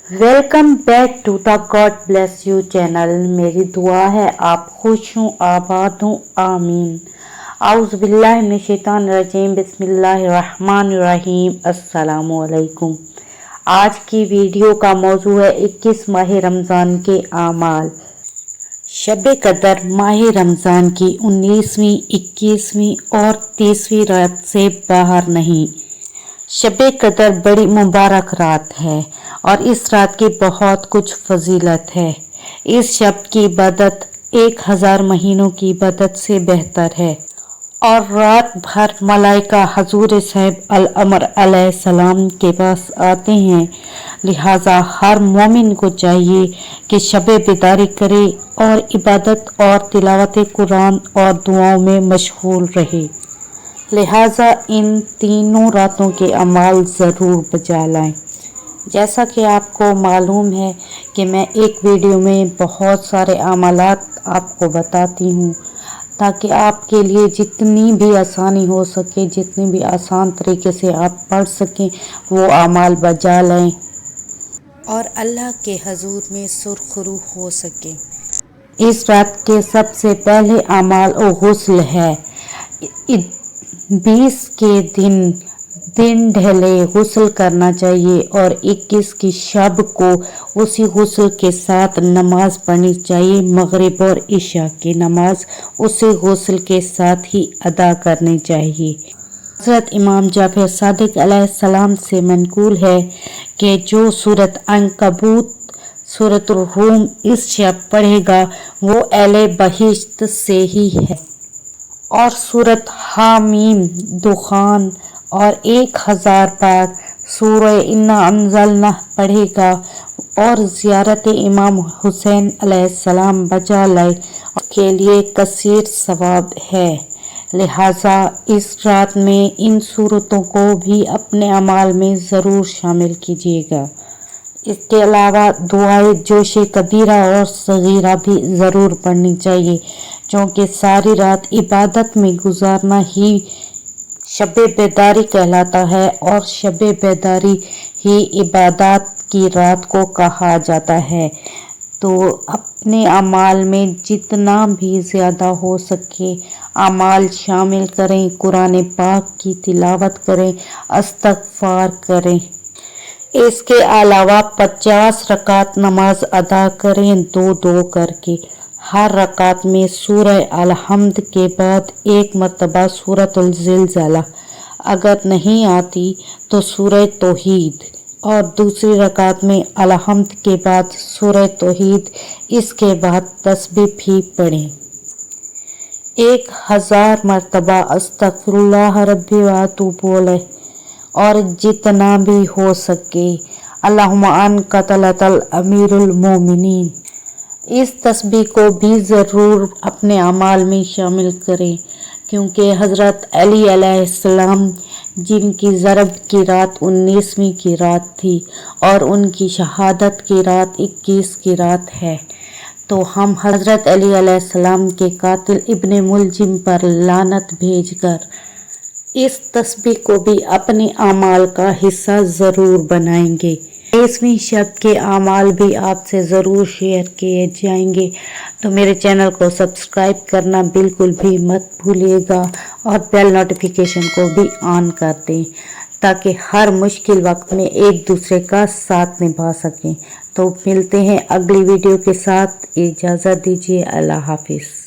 Welcome back to the God bless you channel. मेरी दुआ है आप खुश हूँ, आबाद हूँ, आमीन। आउज़ु बिल्लाहि मिनश शैतानिर रजीम, बिस्मिल्लाहिर रहमानिर रहीम। अस्सलामु अलैकुम। आज की वीडियो का मौजू है 21 माह रमज़ान के आमाल। शब कदर माह रमज़ान की 19वीं, 21वीं और 30वीं रात से बाहर नहीं। शब कदर बड़ी मुबारक रात है और इस रात की बहुत कुछ फजीलत है। इस शब की इबादत 1000 महीनों की इबादत से बेहतर है और रात भर मलाइका हजूर साहिब अल अमर अलैहिस्सलाम के पास आते हैं। लिहाजा हर मोमिन को चाहिए कि शब बेदारी करे और इबादत और तिलावत कुरान और दुआओं में मशगूल रहे। लिहाजा इन तीनों रातों के अमाल ज़रूर बजा लाएं। जैसा कि आपको मालूम है कि मैं एक वीडियो में बहुत सारे अमालात आपको बताती हूँ ताकि आपके लिए जितनी भी आसानी हो सके, जितनी भी आसान तरीके से आप पढ़ सकें, वो अमाल बजा लें और अल्लाह के हजूर में सुरखरू हो सके। इस रात के सबसे पहले अमाल गुस्ल है। 20 के दिन ढले गुस्ल करना चाहिए और 21 की शब को उसी गुस्ल के साथ नमाज पढ़नी चाहिए। मगरिब और इशा की नमाज उसी गुस्ल के साथ ही अदा करनी चाहिए। हज़रत इमाम जाफर सादिक अलैहिस्सलाम से मनकूल है कि जो सूरत अनकबूत, सूरत रूम इस शब पढ़ेगा वो अहले बहिश्त से ही है और सूरत हामीम, दुखान और 1000 बार सूरह इन्ना अंज़लना पढ़ेगा और ज़ियारत इमाम हुसैन अलैहिस्सलाम बजा लाए के लिए कसीर सवाब है। लिहाजा इस रात में इन सूरतों को भी अपने अमाल में ज़रूर शामिल कीजिएगा। इसके अलावा दुआए जोश कबीरा और सगीरा भी ज़रूर पढ़नी चाहिए, क्योंकि सारी रात इबादत में गुजारना ही शब बेदारी कहलाता है और शब बेदारी ही इबादत की रात को कहा जाता है। तो अपने अमाल में जितना भी ज़्यादा हो सके अमाल शामिल करें, कुरान पाक की तिलावत करें, इस्तग़फ़ार करें। इसके अलावा 50 रकात नमाज अदा करें, 2-2 करके। हर रकात में सूरह अल-हम्द के बाद एक मरतबा सूरतुल ज़िलज़ला, अगर नहीं आती तो सूरह तौहीद, और दूसरी रकात में अल-हम्द के बाद सूरह तौहीद, इसके बाद तस्बीह भी पढ़ें। 1000 मरतबा अस्तग़फिरुल्लाह रब्बी व अतूबु अलैह और जितना भी हो सके अल्लाहुम्मा अन्ता क़तलतल अमीरुल मोमिनीन। इस तस्बीह को भी ज़रूर अपने अमाल में शामिल करें, क्योंकि हज़रत अली अलैहिस्सलाम जिनकी ज़रब की रात 19वीं की रात थी और उनकी शहादत की रात 21 की रात है, तो हम हज़रत अली अलैहिस्सलाम के कातिल इब्ने मुलजिम पर लानत भेजकर इस तस्बीह को भी अपने अमाल का हिस्सा ज़रूर बनाएंगे। 20वीं शब के अमाल भी आपसे ज़रूर शेयर किए जाएंगे, तो मेरे चैनल को सब्सक्राइब करना बिल्कुल भी मत भूलिएगा और बेल नोटिफिकेशन को भी ऑन कर दें ताकि हर मुश्किल वक्त में एक दूसरे का साथ निभा सकें। तो मिलते हैं अगली वीडियो के साथ, इजाज़त दीजिए। अल्लाह हाफिज़।